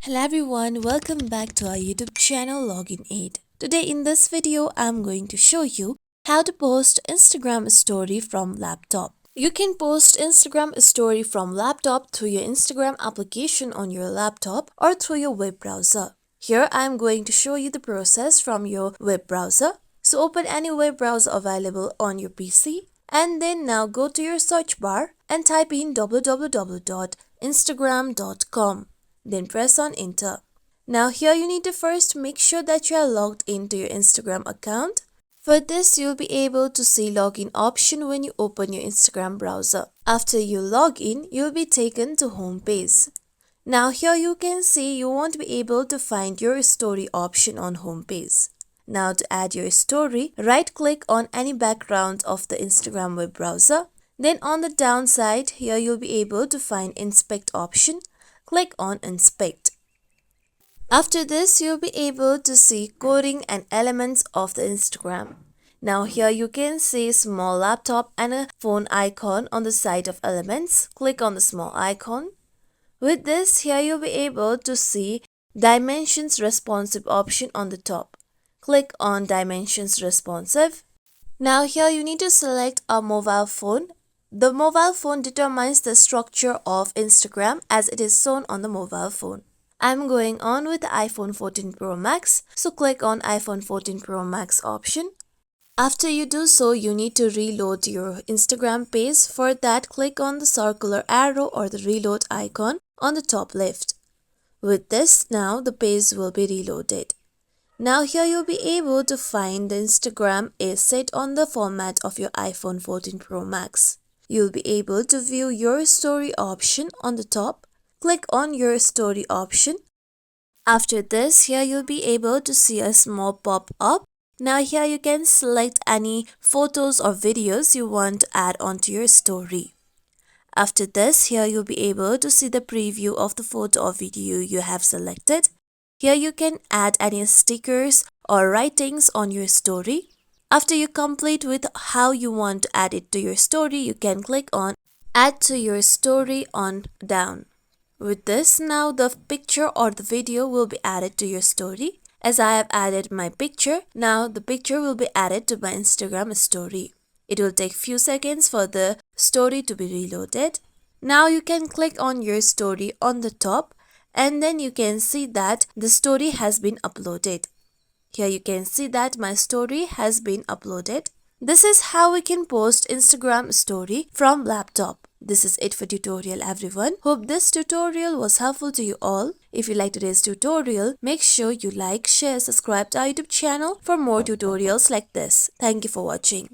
Hello everyone, welcome back to our YouTube channel Login Aid. Today in this video, I'm going to show you how to post Instagram story from laptop. You can post Instagram story from laptop through your Instagram application on your laptop or through your web browser. Here I'm going to show you the process from your web browser. So open any web browser available on your PC and then now go to your search bar and type in www.instagram.com. Then press on enter. Now here you need to first make sure that you are logged into your Instagram account. For this, you'll be able to see login option when you open your Instagram browser. After you log in, you'll be taken to home page. Now here you can see you won't be able to find your story option on home page. Now to add your story, right click on any background of the Instagram web browser. Then on the downside, here you'll be able to find inspect option. Click on inspect. After this, you'll be able to see coding and elements of the Instagram. Now here you can see small laptop and a phone icon on the side of elements. Click on the small icon. With this, here you'll be able to see dimensions responsive option on the top. Click on dimensions responsive. Now here you need to select a mobile phone. The mobile phone determines the structure of Instagram as it is shown on the mobile phone. I'm going on with the iPhone 14 Pro Max, so click on iPhone 14 Pro Max option. After you do so, you need to reload your Instagram page. For that, click on the circular arrow or the reload icon on the top left. With this, now the page will be reloaded. Now here you'll be able to find the Instagram is set on the format of your iPhone 14 Pro Max. You'll be able to view your story option on the top. Click on your story option. After this, here you'll be able to see a small pop-up. Now here you can select any photos or videos you want to add onto your story. After this, here you'll be able to see the preview of the photo or video you have selected. Here you can add any stickers or writings on your story. After you complete with how you want to add it to your story, you can click on add to your story on down. With this, now the picture or the video will be added to your story. As I have added my picture, now the picture will be added to my Instagram story. It will take few seconds for the story to be reloaded. Now you can click on your story on the top and then you can see that the story has been uploaded. Here you can see that my story has been uploaded. This is how we can post Instagram story from laptop. This is it for tutorial everyone. Hope this tutorial was helpful to you all. If you like today's tutorial, make sure you like, share, subscribe to our YouTube channel for more tutorials like this. Thank you for watching.